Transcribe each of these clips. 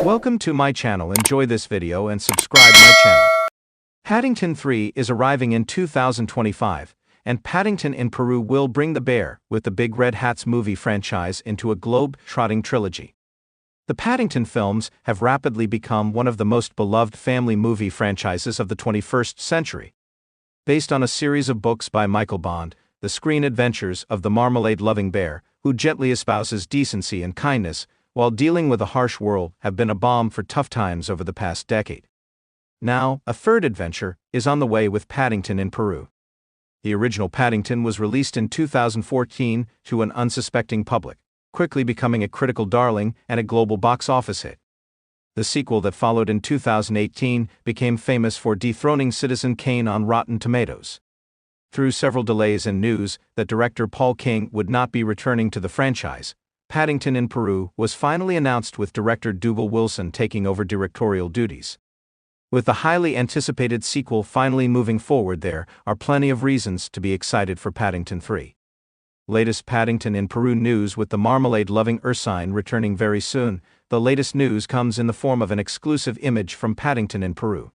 Welcome to my channel. Enjoy this video and subscribe my channel. Paddington 3 is arriving in 2025, and Paddington in Peru will bring the bear with the Big Red Hats movie franchise into a globe-trotting trilogy. The Paddington films have rapidly become one of the most beloved family movie franchises of the 21st century. Based on a series of books by Michael Bond, the screen adventures of the marmalade-loving bear, who gently espouses decency and kindness while dealing with a harsh world, have been a balm for tough times over the past decade. Now, a third adventure is on the way with Paddington in Peru. The original Paddington was released in 2014 to an unsuspecting public, quickly becoming a critical darling and a global box office hit. The sequel that followed in 2018 became famous for dethroning Citizen Kane on Rotten Tomatoes. Through several delays and news that director Paul King would not be returning to the franchise, Paddington in Peru was finally announced, with director Dougal Wilson taking over directorial duties. With the highly anticipated sequel finally moving forward, there are plenty of reasons to be excited for Paddington 3. Latest Paddington in Peru news: with the marmalade-loving ursine returning very soon, the latest news comes in the form of an exclusive image from Paddington in Peru.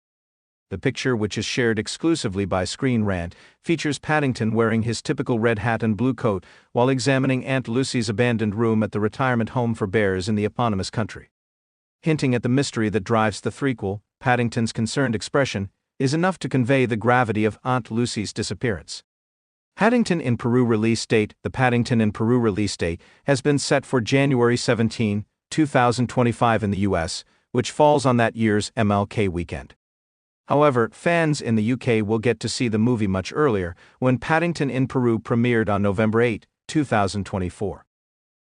The picture, which is shared exclusively by Screen Rant, features Paddington wearing his typical red hat and blue coat while examining Aunt Lucy's abandoned room at the retirement home for bears in the eponymous country. Hinting at the mystery that drives the threequel, Paddington's concerned expression is enough to convey the gravity of Aunt Lucy's disappearance. Paddington in Peru release date: the Paddington in Peru release date has been set for January 17, 2025 in the US, which falls on that year's MLK weekend. However, fans in the UK will get to see the movie much earlier, when Paddington in Peru premiered on November 8, 2024.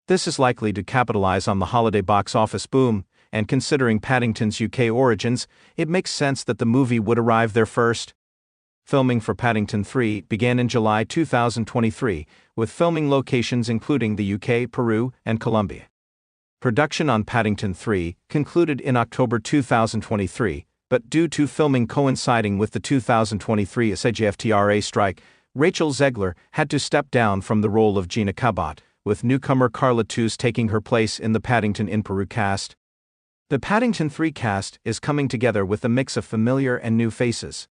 This is likely to capitalize on the holiday box office boom, and considering Paddington's UK origins, it makes sense that the movie would arrive there first. Filming for Paddington 3 began in July 2023, with filming locations including the UK, Peru, and Colombia. Production on Paddington 3 concluded in October 2023, but due to filming coinciding with the 2023 SAG-AFTRA strike, Rachel Zegler had to step down from the role of Gina Cabot, with newcomer Carla Tooze taking her place in the Paddington in Peru cast. The Paddington 3 cast is coming together with a mix of familiar and new faces.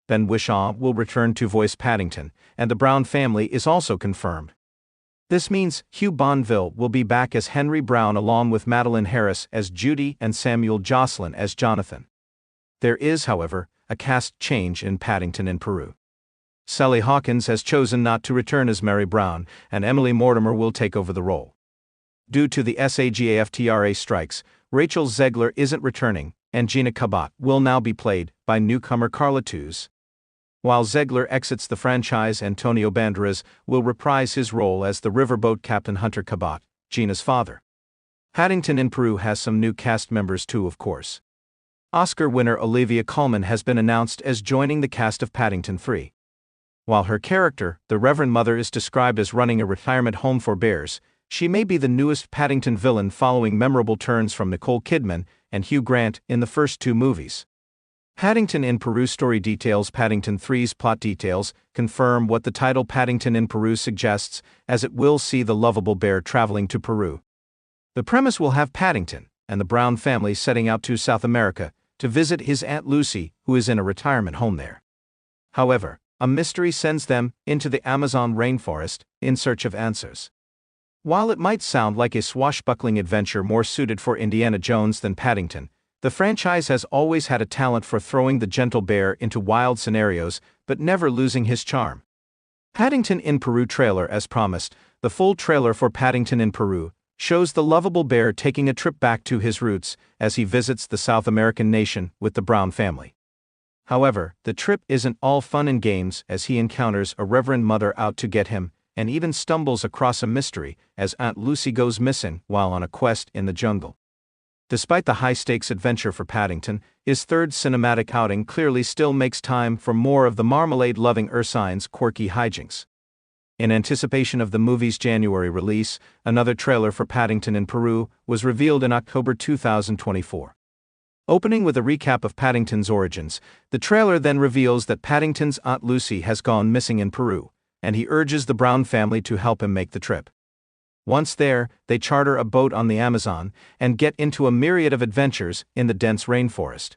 Ben Whishaw will return to voice Paddington, and the Brown family is also confirmed. This means Hugh Bonneville will be back as Henry Brown, along with Madeline Harris as Judy and Samuel Jocelyn as Jonathan. There is, however, a cast change in Paddington in Peru. Sally Hawkins has chosen not to return as Mary Brown, and Emily Mortimer will take over the role. Due to the SAG-AFTRA strikes, Rachel Zegler isn't returning, and Gina Cabot will now be played by newcomer Carla Tooze. While Zegler exits the franchise, Antonio Banderas will reprise his role as the riverboat captain Hunter Cabot, Gina's father. Paddington in Peru has some new cast members too, of course. Oscar winner Olivia Colman has been announced as joining the cast of Paddington 3. While her character, the Reverend Mother, is described as running a retirement home for bears, she may be the newest Paddington villain, following memorable turns from Nicole Kidman and Hugh Grant in the first two movies. Paddington in Peru story details: Paddington 3's plot details confirm what the title Paddington in Peru suggests, as it will see the lovable bear traveling to Peru. The premise will have Paddington and the Brown family setting out to South America to visit his Aunt Lucy, who is in a retirement home there. However, a mystery sends them into the Amazon rainforest in search of answers. While it might sound like a swashbuckling adventure more suited for Indiana Jones than Paddington, the franchise has always had a talent for throwing the gentle bear into wild scenarios, but never losing his charm. Paddington in Peru trailer: as promised, the full trailer for Paddington in Peru shows the lovable bear taking a trip back to his roots as he visits the South American nation with the Brown family. However, the trip isn't all fun and games, as he encounters a Reverend Mother out to get him, and even stumbles across a mystery as Aunt Lucy goes missing while on a quest in the jungle. Despite the high-stakes adventure for Paddington, his third cinematic outing clearly still makes time for more of the marmalade-loving ursine's quirky hijinks. In anticipation of the movie's January release, another trailer for Paddington in Peru was revealed in October 2024. Opening with a recap of Paddington's origins, the trailer then reveals that Paddington's Aunt Lucy has gone missing in Peru, and he urges the Brown family to help him make the trip. Once there, they charter a boat on the Amazon and get into a myriad of adventures in the dense rainforest.